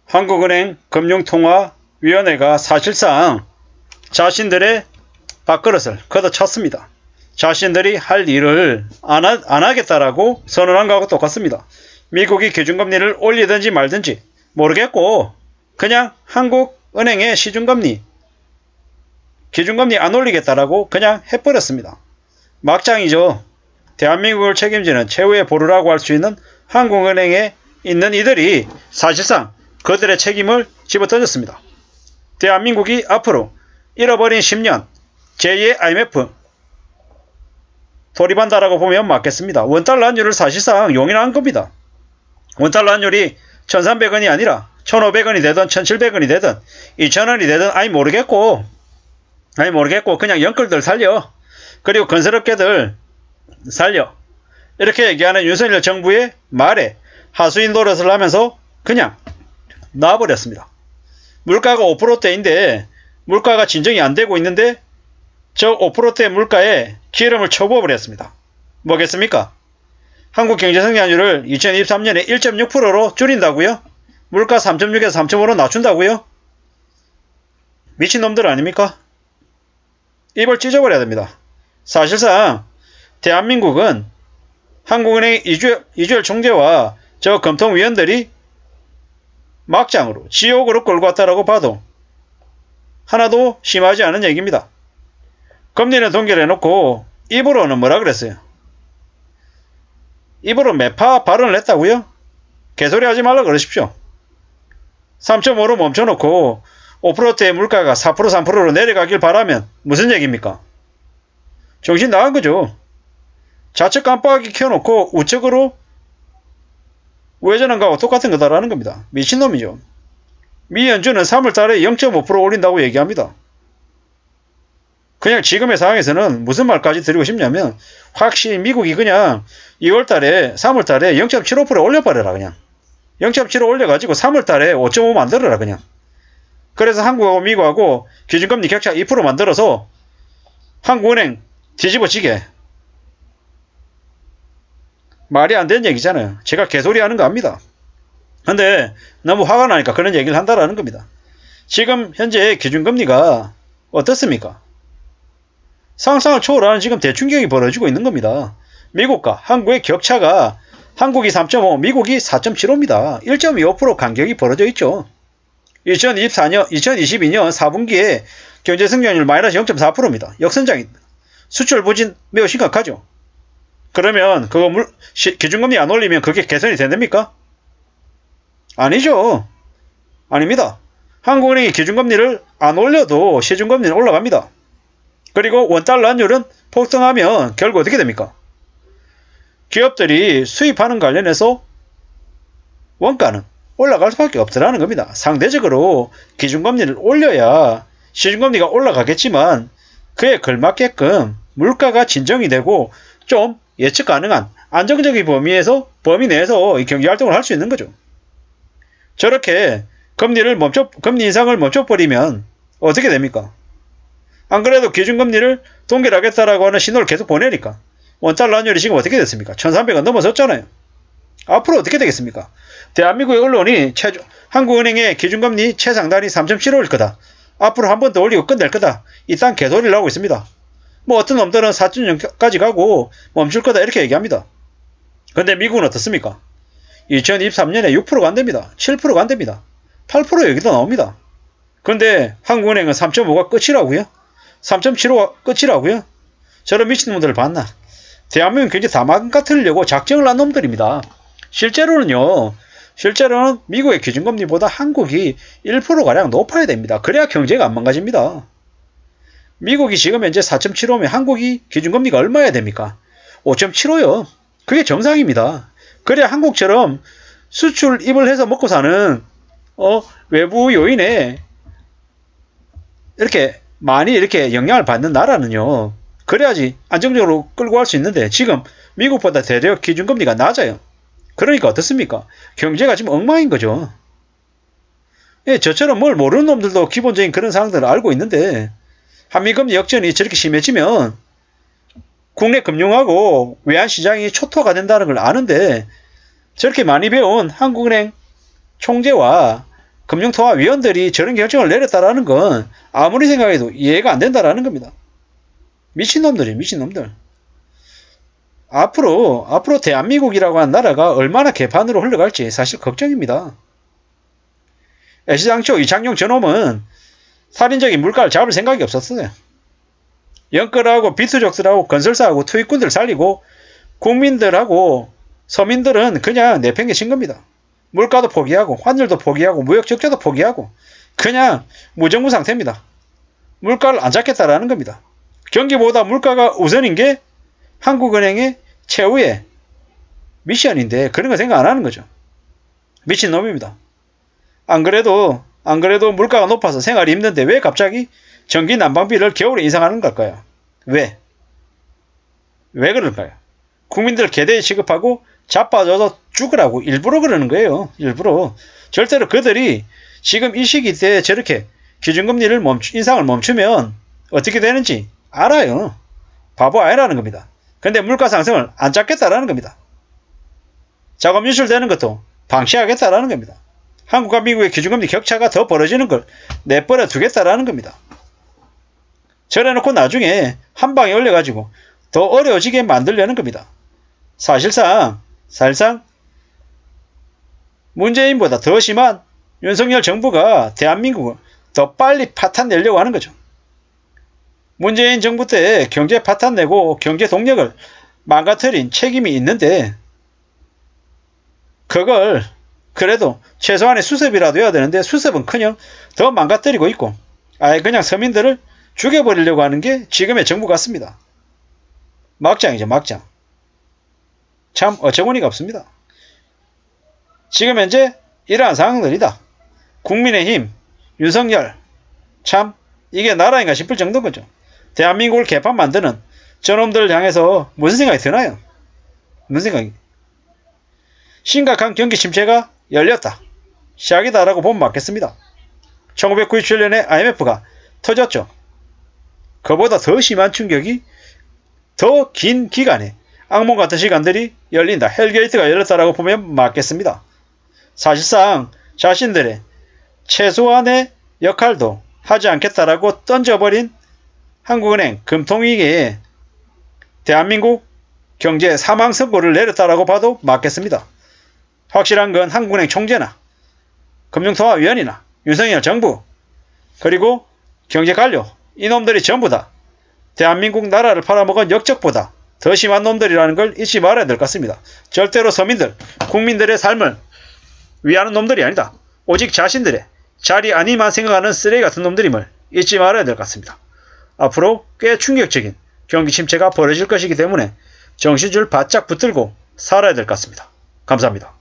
한국은행 금융통화위원회가 사실상 자신들의 밥그릇을 걷어찼습니다. 자신들이 할 일을 안 하겠다라고 선언한 거하고 똑같습니다. 미국이 기준금리를 올리든지 말든지 모르겠고 그냥 한국은행의 시중금리, 기준금리 안 올리겠다라고 그냥 해버렸습니다. 막장이죠. 대한민국을 책임지는 최후의 보루라고 할 수 있는 한국은행에 있는 이들이 사실상 그들의 책임을 집어던졌습니다. 대한민국이 앞으로 잃어버린 10년 제2의 IMF 돌입한다라고 보면 맞겠습니다. 원달러 환율을 사실상 용인한 겁니다. 원달러 환율이 1300원이 아니라 1500원이 되든 1700원이 되든 2000원이 되든 아니 모르겠고 그냥 영끌들 살려. 그리고 건설업계들 살려. 이렇게 얘기하는 윤석열 정부의 말에 하수인 노릇을 하면서 그냥 놔버렸습니다. 물가가 5%대인데 물가가 진정이 안 되고 있는데 저 5%대 물가에 기름을 쳐부어버렸습니다. 뭐겠습니까? 한국 경제성장률을 2023년에 1.6%로 줄인다고요? 물가 3.6에서 3.5로 낮춘다고요? 미친놈들 아닙니까? 입을 찢어버려야 됩니다. 사실상 대한민국은 한국은행 이주열 총재와 저 검통위원들이 막장으로 지옥으로 끌고 왔다라고 봐도 하나도 심하지 않은 얘기입니다. 금리는 동결해놓고 입으로는 뭐라 그랬어요? 입으로 매파 발언을 했다고요? 개소리 하지 말라 그러십시오. 3.5로 멈춰놓고 5%대의 물가가 4% 3%로 내려가길 바라면 무슨 얘기입니까? 정신 나간 거죠. 좌측 깜빡이 켜놓고 우측으로 우회전한 거하고 똑같은 거다라는 겁니다. 미친놈이죠. 미 연준은 3월달에 0.5% 올린다고 얘기합니다. 그냥 지금의 상황에서는 무슨 말까지 드리고 싶냐면 확실히 미국이 그냥 2월달에 3월달에 0.75% 올려버려라. 그냥 0.75 올려가지고 3월달에 5.5 만들어라. 그냥. 그래서 한국하고 미국하고 기준금리 격차 2% 만들어서 한국은행 뒤집어지게. 말이 안 되는 얘기잖아요. 제가 개소리 하는 거 압니다. 근데 너무 화가 나니까 그런 얘기를 한다라는 겁니다. 지금 현재 기준금리가 어떻습니까? 상상을 초월하는 지금 대충격이 벌어지고 있는 겁니다. 미국과 한국의 격차가 한국이 3.5, 미국이 4.75입니다. 1.25% 간격이 벌어져 있죠. 2022년 4분기에 경제성장률 마이너스 0.4%입니다. 역선장입니다. 수출 부진 매우 심각하죠. 그러면 그거 기준금리 안 올리면 그게 개선이 된답니까? 아니죠. 아닙니다. 한국은행이 기준금리를 안 올려도 시중금리는 올라갑니다. 그리고 원달러 환율은 폭등하면 결국 어떻게 됩니까? 기업들이 수입하는 관련해서 원가는 올라갈 수밖에 없더라는 겁니다. 상대적으로 기준금리를 올려야 시중금리가 올라가겠지만 그에 걸맞게끔 물가가 진정이 되고 좀 예측 가능한 안정적인 범위 내에서 이 경제활동을 할 수 있는 거죠. 저렇게 금리 인상을 멈춰버리면 어떻게 됩니까? 안 그래도 기준금리를 동결하겠다라고 하는 신호를 계속 보내니까 원달러 환율이 지금 어떻게 됐습니까? 1300원 넘어섰잖아요. 앞으로 어떻게 되겠습니까? 대한민국의 언론이 한국은행의 기준금리 최상단이 3.75일 거다. 앞으로 한 번 더 올리고 끝낼 거다. 이딴 개소리를 하고 있습니다. 뭐 어떤 놈들은 4.0까지 가고 멈출 거다 이렇게 얘기합니다. 근데 미국은 어떻습니까? 2023년에 6%가 안 됩니다. 7%가 안 됩니다. 8% 여기도 나옵니다. 근데 한국은행은 3.5가 끝이라고요? 3.75가 끝이라고요? 저런 미친놈들을 봤나? 대한민국 경제 다 망가뜨리려고 작정을 한 놈들입니다. 실제로는 미국의 기준금리보다 한국이 1%가량 높아야 됩니다. 그래야 경제가 안 망가집니다. 미국이 지금 현재 4.75면 한국이 기준금리가 얼마야 됩니까? 5.75요. 그게 정상입니다. 그래야 한국처럼 수출입을 해서 먹고 사는 외부 요인에 이렇게 많이 이렇게 영향을 받는 나라는요. 그래야지 안정적으로 끌고 갈 수 있는데 지금 미국보다 대략 기준금리가 낮아요. 그러니까 어떻습니까? 경제가 지금 엉망인 거죠. 예, 저처럼 뭘 모르는 놈들도 기본적인 그런 상황들을 알고 있는데 한미금리 역전이 저렇게 심해지면 국내 금융하고 외환시장이 초토화가 된다는 걸 아는데 저렇게 많이 배운 한국은행 총재와 금융통화위원들이 저런 결정을 내렸다라는 건 아무리 생각해도 이해가 안 된다라는 겁니다. 미친놈들이에요, 미친놈들. 앞으로 대한민국이라고 하는 나라가 얼마나 개판으로 흘러갈지 사실 걱정입니다. 애시당초 이창용 저놈은 살인적인 물가를 잡을 생각이 없었어요. 영끌하고 비투족들하고 건설사하고 투입군들 살리고 국민들하고 서민들은 그냥 내팽개친 겁니다. 물가도 포기하고 환율도 포기하고 무역 적자도 포기하고 그냥 무정부 상태입니다. 물가를 안 잡겠다라는 겁니다. 경기보다 물가가 우선인 게 한국은행의 최후의 미션인데 그런 거 생각 안 하는 거죠. 미친놈입니다. 안 그래도 물가가 높아서 생활이 힘든데 왜 갑자기 전기 난방비를 겨울에 인상하는 걸까요? 왜 그럴까요? 국민들 개대에 취급하고 자빠져서 죽으라고 일부러 그러는 거예요. 일부러. 절대로 그들이 지금 이 시기 때 저렇게 기준금리를 인상을 멈추면 어떻게 되는지 알아요. 바보 아니라는 겁니다. 근데 물가 상승을 안 잡겠다라는 겁니다. 자금 유출되는 것도 방치하겠다라는 겁니다. 한국과 미국의 기준금리 격차가 더 벌어지는 걸 내버려 두겠다라는 겁니다. 저래놓고 나중에 한 방에 올려가지고 더 어려워지게 만들려는 겁니다. 사실상 문재인보다 더 심한 윤석열 정부가 대한민국을 더 빨리 파탄 내려고 하는 거죠. 문재인 정부 때 경제 파탄 내고 경제 동력을 망가뜨린 책임이 있는데 그걸 그래도 최소한의 수습이라도 해야 되는데 수습은커녕 더 망가뜨리고 있고 아예 그냥 서민들을 죽여버리려고 하는 게 지금의 정부 같습니다. 막장이죠, 막장. 참 어처구니가 없습니다. 지금 현재 이러한 상황들이다. 국민의힘, 윤석열, 참 이게 나라인가 싶을 정도인 거죠. 대한민국을 개판 만드는 저놈들을 향해서 무슨 생각이 드나요? 무슨 생각이? 심각한 경기 침체가 열렸다. 시작이다라고 보면 맞겠습니다. 1997년에 IMF가 터졌죠. 그보다 더 심한 충격이 더 긴 기간에 악몽 같은 시간들이 열린다. 헬게이트가 열렸다라고 보면 맞겠습니다. 사실상 자신들의 최소한의 역할도 하지 않겠다라고 던져버린 한국은행 금통위기에 대한민국 경제 사망 선고를 내렸다라고 봐도 맞겠습니다. 확실한 건 한국은행 총재나 금융통화위원이나 윤석열 정부 그리고 경제관료 이놈들이 전부 다 대한민국 나라를 팔아먹은 역적보다 더 심한 놈들이라는 걸 잊지 말아야 될 것 같습니다. 절대로 서민들, 국민들의 삶을 위하는 놈들이 아니다. 오직 자신들의 자리 아니만 생각하는 쓰레기 같은 놈들임을 잊지 말아야 될 것 같습니다. 앞으로 꽤 충격적인 경기 침체가 벌어질 것이기 때문에 정신줄 바짝 붙들고 살아야 될 것 같습니다. 감사합니다.